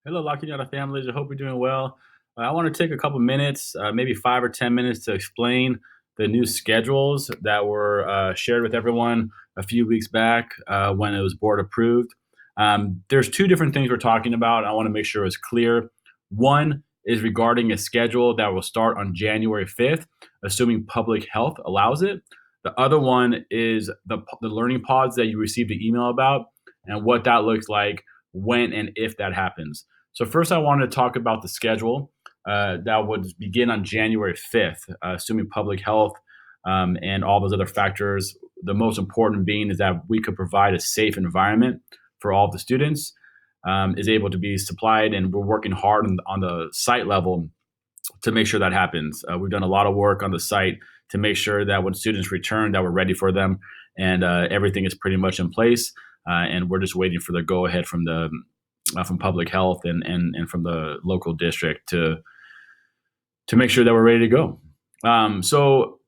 Hello, La Cunada families. I hope you're doing well. I want to take a couple minutes, maybe 5 or 10 minutes, to explain the new schedules that were shared with everyone a few weeks back when it was board approved. There's two different things we're talking about. I want to make sure it's clear. One is regarding a schedule that will start on January 5th, assuming public health allows it. The other one is the learning pods that you received the email about and what that looks like when and if that happens. So first, I wanted to talk about the schedule that would begin on January 5th, assuming public health and all those other factors. The most important being is that we could provide a safe environment for all the students, is able to be supplied, and we're working hard on the site level to make sure that happens. We've done a lot of work on the site to make sure that when students return, that we're ready for them, and everything is pretty much in place. And we're just waiting for the go ahead from public health and from the local district to make sure that we're ready to go. So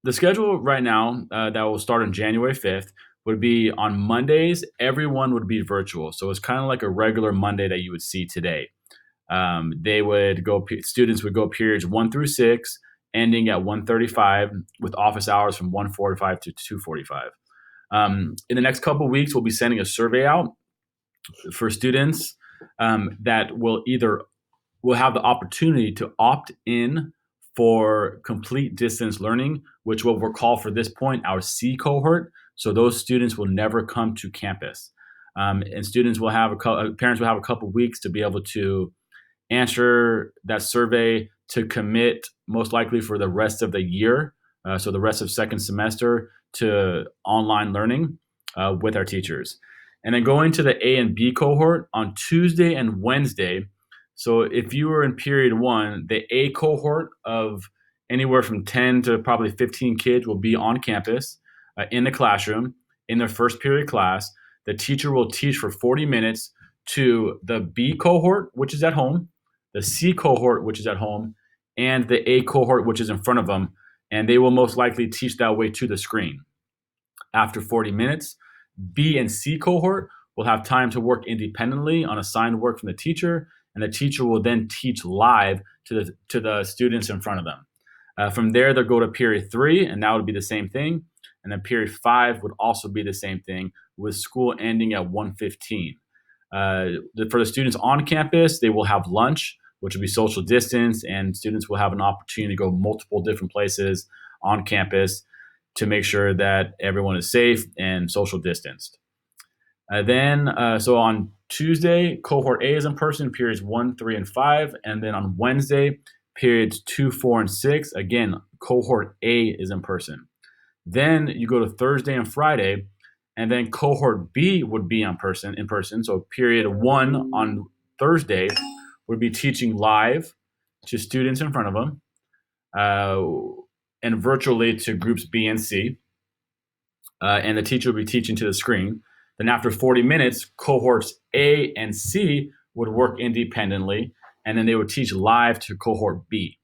the schedule right now that will start on January 5th would be on Mondays. Everyone would be virtual, so it's kind of like a regular Monday that you would see today. Students would go periods 1 through 6, ending at 1:35, with office hours from 1:45 to 2:45. In the next couple of weeks, we'll be sending a survey out for students that will have the opportunity to opt in for complete distance learning, which we'll call for this point our C cohort. So those students will never come to campus, and students will have parents will have a couple weeks to be able to answer that survey to commit, most likely for the rest of the year, so the rest of second semester, to online learning with our teachers. And then going to the A and B cohort on Tuesday and Wednesday. So if you were in period 1, the A cohort of anywhere from 10 to probably 15 kids will be on campus in the classroom in their first period class. The teacher will teach for 40 minutes to the B cohort, which is at home, the C cohort, which is at home, and the A cohort, which is in front of them. And they will most likely teach that way to the screen. After 40 minutes, B and C cohort will have time to work independently on assigned work from the teacher, and the teacher will then teach live to the students in front of them. From there, they'll go to period 3, and that would be the same thing. And then period 5 would also be the same thing, with school ending at 1:15. For the students on campus, they will have lunch, which will be social distance, and students will have an opportunity to go multiple different places on campus to make sure that everyone is safe and social distanced. So on Tuesday, cohort A is in person, periods 1, 3, and 5. And then on Wednesday, periods 2, 4, and 6. Again, cohort A is in person. Then you go to Thursday and Friday, and then cohort B would be in person. So period 1 on Thursday would be teaching live to students in front of them, and virtually to groups B and C. And the teacher would be teaching to the screen. Then after 40 minutes, cohorts A and C would work independently, and then they would teach live to cohort B.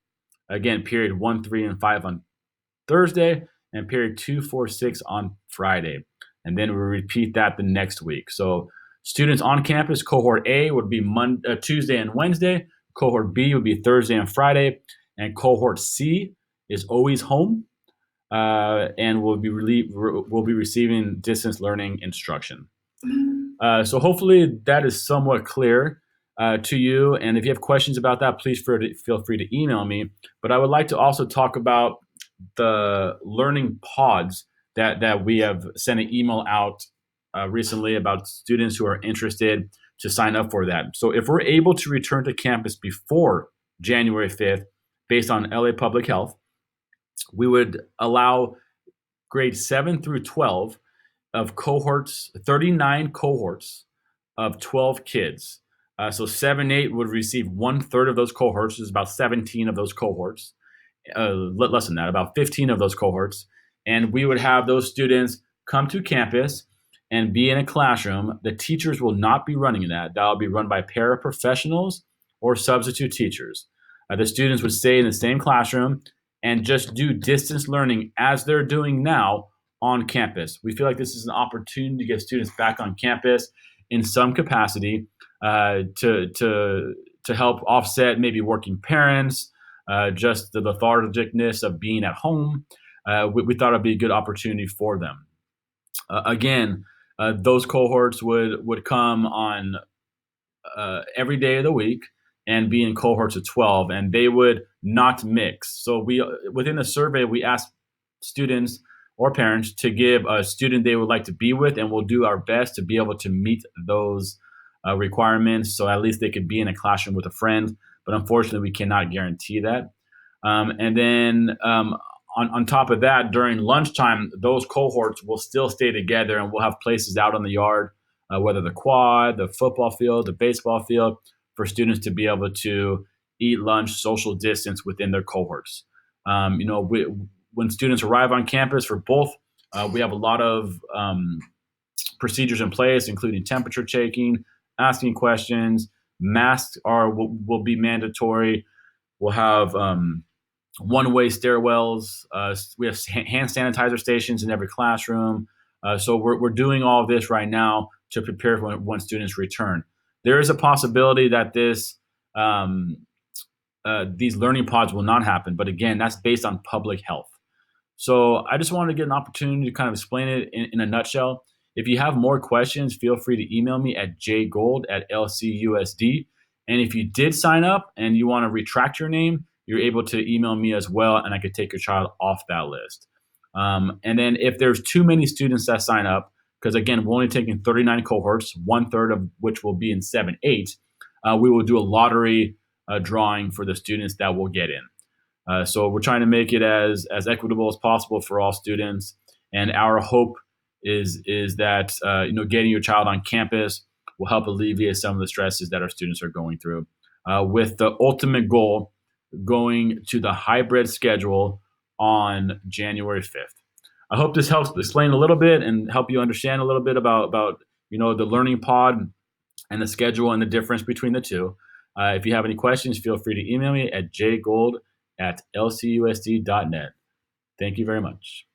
Again, period 1, 3, and 5 on Thursday, and period 2, 4, 6 on Friday. And then we repeat that the next week. So students on campus, cohort A would be Tuesday and Wednesday, cohort B would be Thursday and Friday, and cohort C is always home, and will be receiving distance learning instruction. So hopefully that is somewhat clear to you. And if you have questions about that, please feel free to email me. But I would like to also talk about the learning pods that we have sent an email out recently about students who are interested to sign up for that. So if we're able to return to campus before January 5th, based on LA Public Health, we would allow grades 7 through 12 of 39 cohorts of 12 kids. So 7, 8 would receive 1/3 of those cohorts, which is about 17 of those cohorts, less than that, about 15 of those cohorts. And we would have those students come to campus and be in a classroom. The teachers will not be running that. That will be run by paraprofessionals or substitute teachers. The students would stay in the same classroom and just do distance learning as they're doing now on campus. We feel like this is an opportunity to get students back on campus. in some capacity to help offset maybe working parents, just the lethargicness of being at home. We thought it'd be a good opportunity for them. Again, those cohorts would come on every day of the week and be in cohorts of 12, and they would not mix. So we within the survey we asked students or parents to give a student they would like to be with, and we'll do our best to be able to meet those requirements, so at least they could be in a classroom with a friend. But unfortunately, we cannot guarantee that. And then on top of that, during lunchtime, those cohorts will still stay together, and we'll have places out on the yard, whether the quad, the football field, the baseball field, for students to be able to eat lunch, social distance within their cohorts. When students arrive on campus for both, we have a lot of procedures in place, including temperature taking, asking questions. Masks will be mandatory. We'll have one-way stairwells. We have hand sanitizer stations in every classroom. So we're doing all of this right now to prepare for when students return. There is a possibility that these learning pods will not happen, but again, that's based on public health. So I just wanted to get an opportunity to kind of explain it in a nutshell. If you have more questions, feel free to email me at jgold@lcusd. And if you did sign up and you want to retract your name, you're able to email me as well, and I could take your child off that list. And then if there's too many students that sign up, because again, we're only taking 39 cohorts, 1/3 of which will be in 7-8, we will do a lottery drawing for the students that will get in. So we're trying to make it as equitable as possible for all students. And our hope is that getting your child on campus will help alleviate some of the stresses that our students are going through, with the ultimate goal going to the hybrid schedule on January 5th. I hope this helps explain a little bit and help you understand a little bit about the learning pod and the schedule and the difference between the two. If you have any questions, feel free to email me at jgold@lcusd.net. Thank you very much.